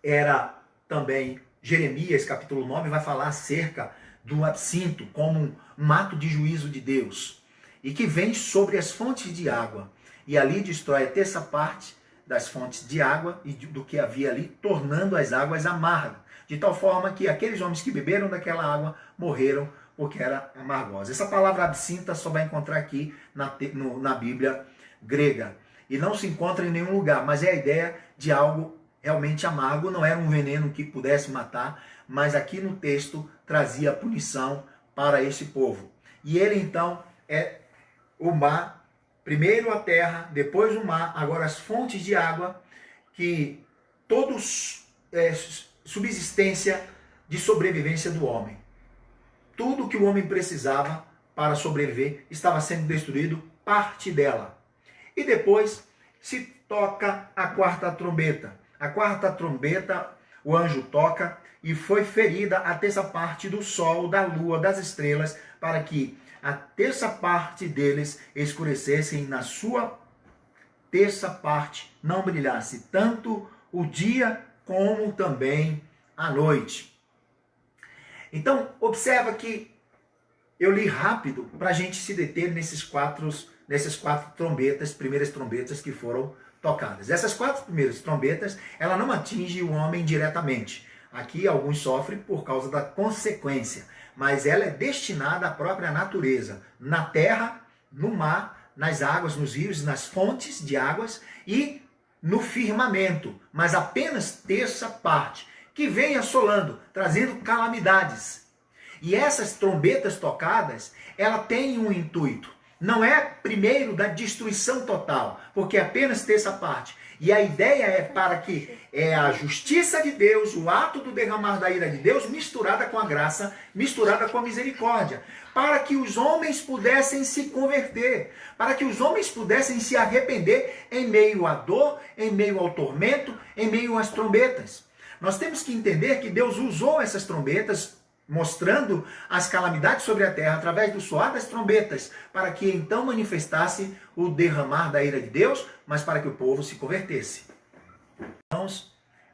era também, Jeremias capítulo 9 vai falar acerca do absinto como um ato de juízo de Deus, e que vem sobre as fontes de água, e ali destrói a terça parte das fontes de água e do que havia ali, tornando as águas amargas, de tal forma que aqueles homens que beberam daquela água morreram porque era amargosa. Essa palavra absinta só vai encontrar aqui na Bíblia grega. E não se encontra em nenhum lugar, mas é a ideia de algo realmente amargo. Não era um veneno que pudesse matar, mas aqui no texto trazia punição para esse povo. E ele então é o mar, primeiro a terra, depois o mar, agora as fontes de água, que todos subsistência de sobrevivência do homem. Tudo que o homem precisava para sobreviver estava sendo destruído, parte dela. E depois se toca a quarta trombeta. A quarta trombeta, o anjo toca, e foi ferida a terça parte do sol, da lua, das estrelas, para que a terça parte deles escurecessem, na sua terça parte não brilhasse tanto o dia como também a noite. Então, observa que eu li rápido para a gente se deter nesses quatro trombetas, primeiras trombetas que foram tocadas. Essas quatro primeiras trombetas, ela não atinge o homem diretamente. Aqui alguns sofrem por causa da consequência, mas ela é destinada à própria natureza, na terra, no mar, nas águas, nos rios, nas fontes de águas e no firmamento, mas apenas terça parte, que vem assolando, trazendo calamidades. E essas trombetas tocadas, ela tem um intuito. Não é primeiro da destruição total, porque é apenas terça parte. E a ideia é para que a justiça de Deus, o ato do derramar da ira de Deus, misturada com a graça, misturada com a misericórdia, para que os homens pudessem se converter, para que os homens pudessem se arrepender em meio à dor, em meio ao tormento, em meio às trombetas. Nós temos que entender que Deus usou essas trombetas, mostrando as calamidades sobre a terra através do soar das trombetas, para que então manifestasse o derramar da ira de Deus, mas para que o povo se convertesse.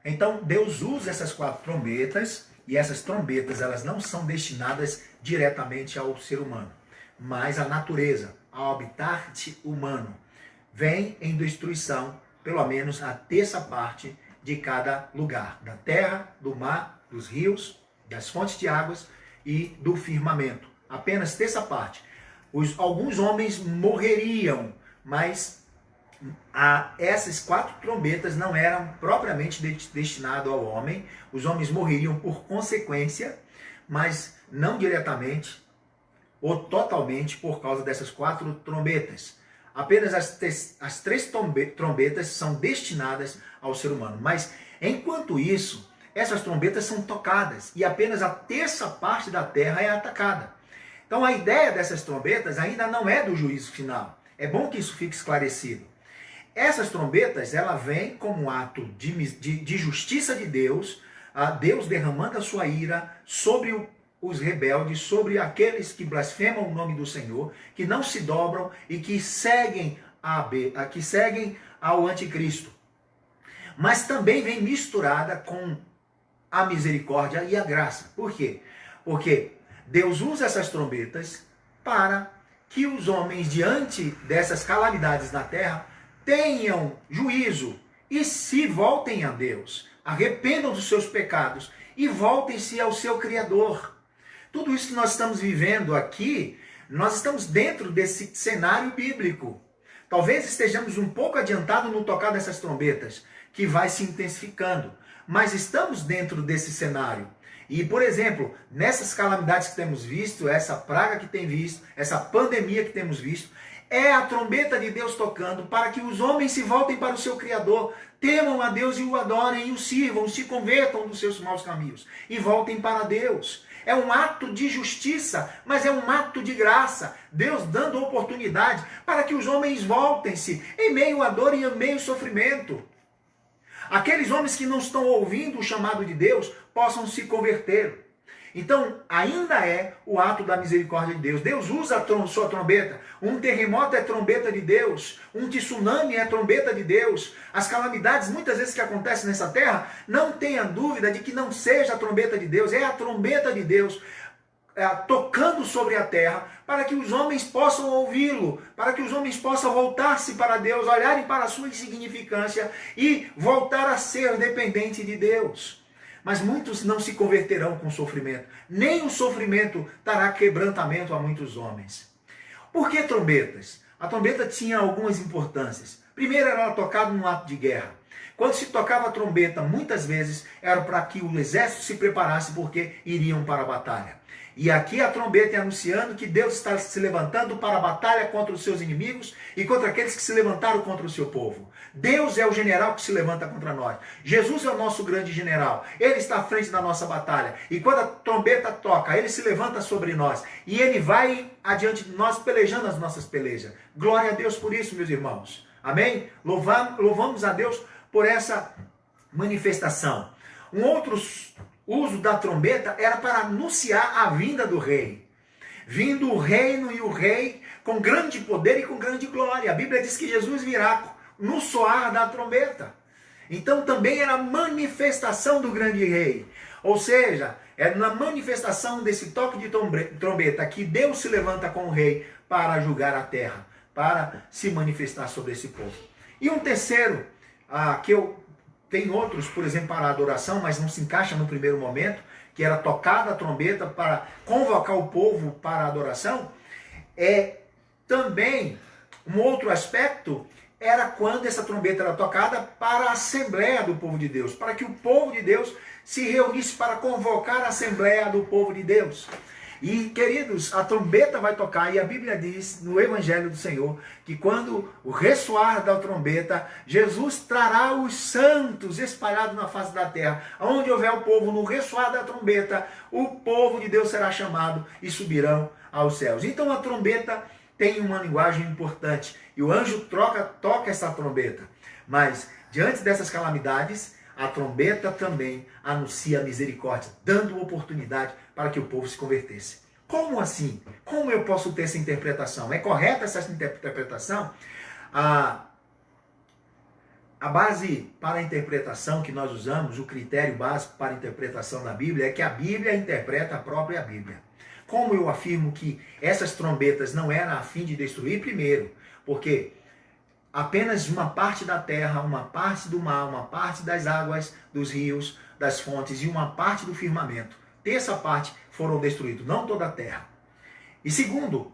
Então Deus usa essas quatro trombetas, e essas trombetas elas não são destinadas diretamente ao ser humano, mas à natureza, ao habitat humano. Vem em destruição, pelo menos a terça parte de cada lugar, da terra, do mar, dos rios, das fontes de águas e do firmamento. Apenas terça parte. Alguns homens morreriam, mas essas quatro trombetas não eram propriamente destinadas ao homem. Os homens morreriam por consequência, mas não diretamente ou totalmente por causa dessas quatro trombetas. Apenas as três trombetas são destinadas ao ser humano. Mas, enquanto isso, essas trombetas são tocadas e apenas a terça parte da terra é atacada. Então, a ideia dessas trombetas ainda não é do juízo final. É bom que isso fique esclarecido. Essas trombetas, ela vem como um ato de justiça de Deus, Deus derramando a sua ira sobre os rebeldes, sobre aqueles que blasfemam o nome do Senhor, que não se dobram e que seguem ao anticristo. Mas também vem misturada com a misericórdia e a graça. Por quê? Porque Deus usa essas trombetas para que os homens, diante dessas calamidades na terra, tenham juízo e se voltem a Deus, arrependam dos seus pecados e voltem-se ao seu Criador. Tudo isso que nós estamos vivendo aqui, nós estamos dentro desse cenário bíblico. Talvez estejamos um pouco adiantados no tocar dessas trombetas, que vai se intensificando, mas estamos dentro desse cenário. E, por exemplo, nessas calamidades que temos visto, essa praga que tem visto, essa pandemia que temos visto, é a trombeta de Deus tocando para que os homens se voltem para o seu Criador, temam a Deus e o adorem, e o sirvam, se convertam dos seus maus caminhos e voltem para Deus. É um ato de justiça, mas é um ato de graça. Deus dando oportunidade para que os homens voltem-se em meio à dor e em meio ao sofrimento. Aqueles homens que não estão ouvindo o chamado de Deus possam se converter. Então, ainda é o ato da misericórdia de Deus. Deus usa a sua trombeta. Um terremoto é trombeta de Deus. Um tsunami é trombeta de Deus. As calamidades, muitas vezes que acontecem nessa terra, não tenha dúvida de que não seja a trombeta de Deus. É a trombeta de Deus tocando sobre a terra para que os homens possam ouvi-lo, para que os homens possam voltar-se para Deus, olharem para a sua insignificância e voltar a ser dependente de Deus. Mas muitos não se converterão com o sofrimento. Nem o sofrimento dará quebrantamento a muitos homens. Por que trombetas? A trombeta tinha algumas importâncias. Primeiro, era tocada num ato de guerra. Quando se tocava a trombeta, muitas vezes, era para que o exército se preparasse porque iriam para a batalha. E aqui a trombeta é anunciando que Deus está se levantando para a batalha contra os seus inimigos e contra aqueles que se levantaram contra o seu povo. Deus é o general que se levanta contra nós. Jesus é o nosso grande general. Ele está à frente da nossa batalha. E quando a trombeta toca, ele se levanta sobre nós. E ele vai adiante de nós pelejando as nossas pelejas. Glória a Deus por isso, meus irmãos. Amém? Louvamos a Deus por essa manifestação. Um outro uso da trombeta era para anunciar a vinda do rei. Vindo o reino e o rei com grande poder e com grande glória. A Bíblia diz que Jesus virá no soar da trombeta. Então também era a manifestação do grande rei. Ou seja, é na manifestação desse toque de trombeta que Deus se levanta com o rei para julgar a terra, para se manifestar sobre esse povo. E um terceiro, tem outros, por exemplo, para a adoração, mas não se encaixa no primeiro momento, que era tocada a trombeta para convocar o povo para a adoração. Também um outro aspecto era quando essa trombeta era tocada para a assembleia do povo de Deus, para que o povo de Deus se reunisse para convocar a assembleia do povo de Deus. E, queridos, a trombeta vai tocar, e a Bíblia diz no Evangelho do Senhor, que quando o ressoar da trombeta, Jesus trará os santos espalhados na face da terra. Onde houver o povo, no ressoar da trombeta, o povo de Deus será chamado e subirão aos céus. Então a trombeta tem uma linguagem importante, e o anjo toca essa trombeta. Mas, diante dessas calamidades, a trombeta também anuncia a misericórdia, dando oportunidade para que o povo se convertesse. Como assim? Como eu posso ter essa interpretação? É correta essa interpretação? A base para a interpretação que nós usamos, o critério básico para a interpretação da Bíblia, é que a Bíblia interpreta a própria Bíblia. Como eu afirmo que essas trombetas não eram a fim de destruir, primeiro, porque apenas uma parte da terra, uma parte do mar, uma parte das águas, dos rios, das fontes e uma parte do firmamento, terça parte foram destruídos, não toda a terra. E segundo,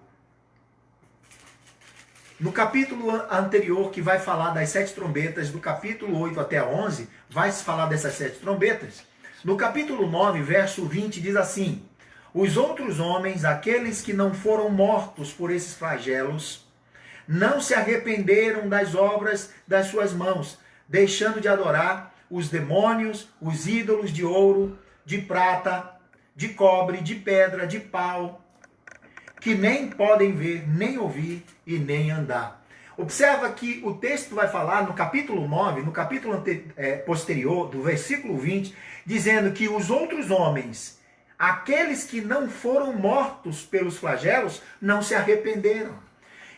no capítulo anterior, que vai falar das 7 trombetas, do capítulo 8 até 11, vai se falar dessas 7 trombetas. No capítulo 9, verso 20, diz assim: os outros homens, aqueles que não foram mortos por esses flagelos, não se arrependeram das obras das suas mãos, deixando de adorar os demônios, os ídolos de ouro, de prata, de cobre, de pedra, de pau, que nem podem ver, nem ouvir e nem andar. Observa que o texto vai falar no capítulo 9, no capítulo posterior, do versículo 20, dizendo que os outros homens, aqueles que não foram mortos pelos flagelos, não se arrependeram.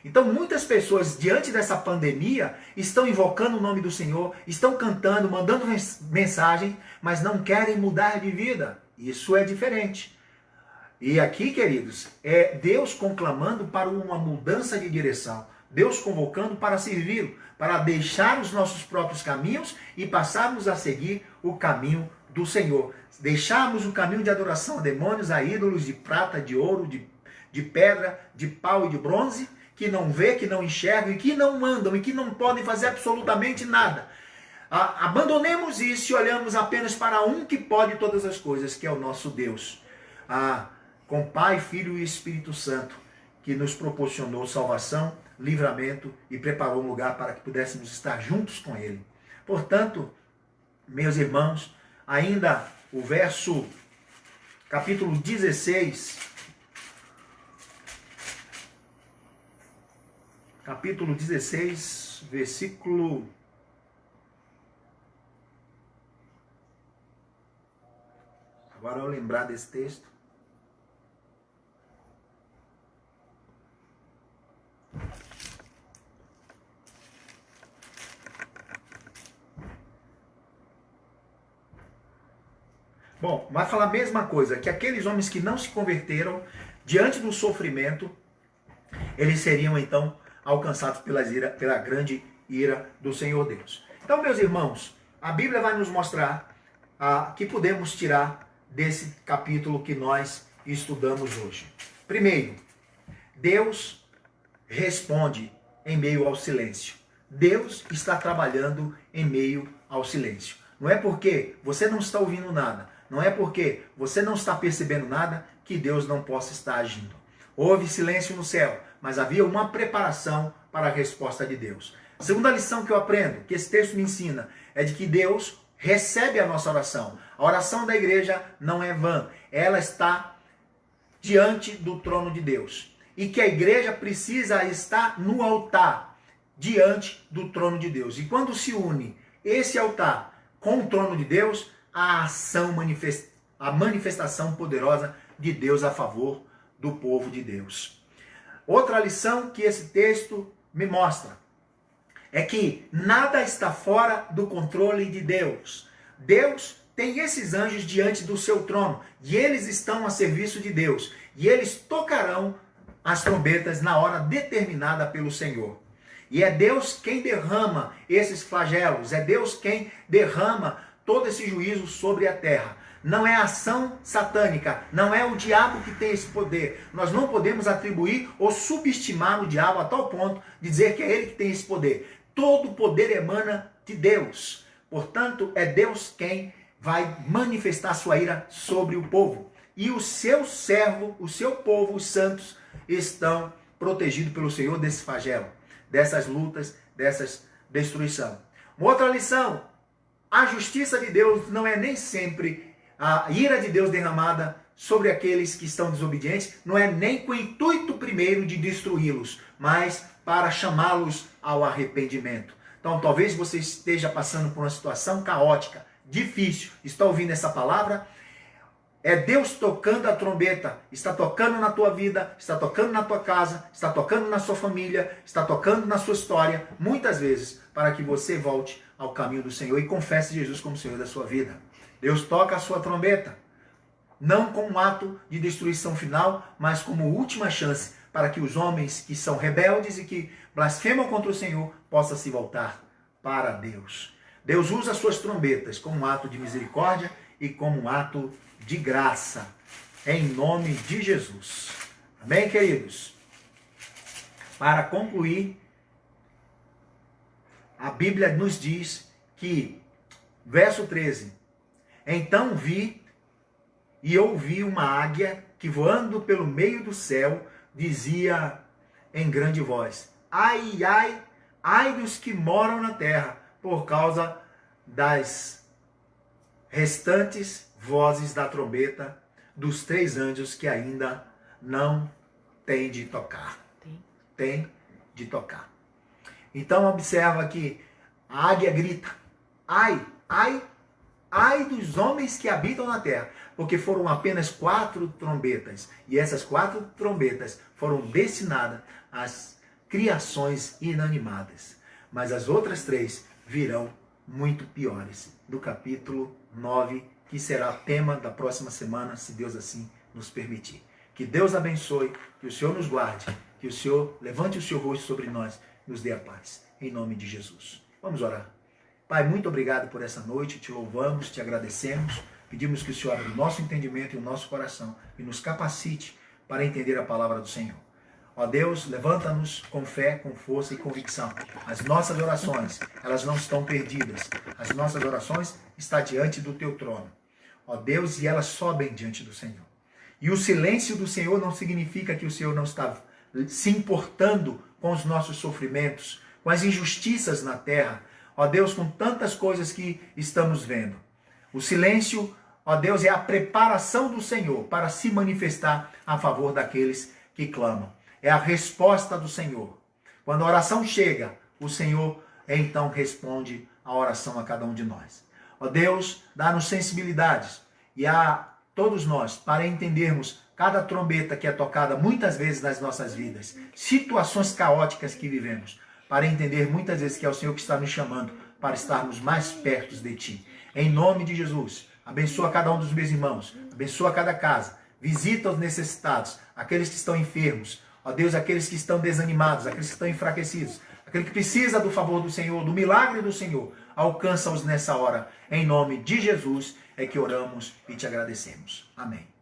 Então muitas pessoas, diante dessa pandemia, estão invocando o nome do Senhor, estão cantando, mandando mensagem, mas não querem mudar de vida. Isso é diferente. E aqui, queridos, é Deus conclamando para uma mudança de direção. Deus convocando para servi-lo, para deixar os nossos próprios caminhos e passarmos a seguir o caminho do Senhor. Deixarmos o caminho de adoração a demônios, a ídolos de prata, de ouro, de pedra, de pau e de bronze, que não vê, que não enxergam e que não andam e que não podem fazer absolutamente nada. Abandonemos isso e olhamos apenas para um que pode todas as coisas, que é o nosso Deus. Com Pai, Filho e Espírito Santo, que nos proporcionou salvação, livramento e preparou um lugar para que pudéssemos estar juntos com Ele. Portanto, meus irmãos, ainda o verso, capítulo 16, versículo... Agora eu lembrar desse texto. Bom, vai falar a mesma coisa, que aqueles homens que não se converteram, diante do sofrimento, eles seriam então alcançados pela grande ira do Senhor Deus. Então, meus irmãos, a Bíblia vai nos mostrar que podemos tirar desse capítulo que nós estudamos hoje. Primeiro, Deus responde em meio ao silêncio. Deus está trabalhando em meio ao silêncio. Não é porque você não está ouvindo nada, não é porque você não está percebendo nada que Deus não possa estar agindo. Houve silêncio no céu, mas havia uma preparação para a resposta de Deus. A segunda lição que eu aprendo, que esse texto me ensina, é de que Deus recebe a nossa oração. A oração da igreja não é vã. Ela está diante do trono de Deus. E que a igreja precisa estar no altar, diante do trono de Deus. E quando se une esse altar com o trono de Deus, a manifestação poderosa de Deus a favor do povo de Deus. Outra lição que esse texto me mostra é que nada está fora do controle de Deus. Deus tem esses anjos diante do seu trono e eles estão a serviço de Deus. E eles tocarão as trombetas na hora determinada pelo Senhor. E é Deus quem derrama esses flagelos, é Deus quem derrama todo esse juízo sobre a terra. Não é ação satânica, não é o diabo que tem esse poder. Nós não podemos atribuir ou subestimar o diabo a tal ponto de dizer que é ele que tem esse poder. Todo poder emana de Deus. Portanto, é Deus quem vai manifestar sua ira sobre o povo. E o seu servo, o seu povo, os santos, estão protegidos pelo Senhor desse flagelo, dessas lutas, dessas destruição. Uma outra lição: a justiça de Deus não é nem sempre a ira de Deus derramada sobre aqueles que estão desobedientes, não é nem com o intuito primeiro de destruí-los, mas para chamá-los ao arrependimento. Então, talvez você esteja passando por uma situação caótica, difícil, está ouvindo essa palavra? É Deus tocando a trombeta, está tocando na tua vida, está tocando na tua casa, está tocando na sua família, está tocando na sua história, muitas vezes, para que você volte ao caminho do Senhor e confesse Jesus como Senhor da sua vida. Deus toca a sua trombeta, não como um ato de destruição final, mas como última chance para que os homens que são rebeldes e que blasfemam contra o Senhor possam se voltar para Deus. Deus usa as suas trombetas como um ato de misericórdia e como um ato de graça, em nome de Jesus. Amém, queridos? Para concluir, a Bíblia nos diz que, verso 13, então vi e ouvi uma águia que voando pelo meio do céu dizia em grande voz: ai, ai, ai dos que moram na terra, por causa das restantes vozes da trombeta dos 3 anjos que ainda não têm de tocar. Tem de tocar. Então observa que a águia grita: ai, ai, ai dos homens que habitam na terra, porque foram apenas 4 trombetas, e essas 4 trombetas foram destinadas às criações inanimadas. Mas as outras 3 virão muito piores. Do capítulo 9, que será tema da próxima semana, se Deus assim nos permitir. Que Deus abençoe, que o Senhor nos guarde, que o Senhor levante o seu rosto sobre nós e nos dê a paz. Em nome de Jesus. Vamos orar. Pai, muito obrigado por essa noite, te louvamos, te agradecemos, pedimos que o Senhor abra o nosso entendimento e o nosso coração e nos capacite para entender a palavra do Senhor. Ó Deus, levanta-nos com fé, com força e convicção. As nossas orações, elas não estão perdidas. As nossas orações estão diante do teu trono. Ó Deus, e elas sobem diante do Senhor. E o silêncio do Senhor não significa que o Senhor não está se importando com os nossos sofrimentos, com as injustiças na terra. Ó Deus, com tantas coisas que estamos vendo. O silêncio, ó Deus, é a preparação do Senhor para se manifestar a favor daqueles que clamam. É a resposta do Senhor. Quando a oração chega, o Senhor então responde a oração a cada um de nós. Ó Deus, dá-nos sensibilidades e a todos nós para entendermos cada trombeta que é tocada muitas vezes nas nossas vidas, situações caóticas que vivemos, para entender muitas vezes que é o Senhor que está nos chamando para estarmos mais perto de Ti. Em nome de Jesus, abençoa cada um dos meus irmãos, abençoa cada casa, visita os necessitados, aqueles que estão enfermos, ó Deus, aqueles que estão desanimados, aqueles que estão enfraquecidos, aquele que precisa do favor do Senhor, do milagre do Senhor, alcança-os nessa hora. Em nome de Jesus é que oramos e te agradecemos. Amém.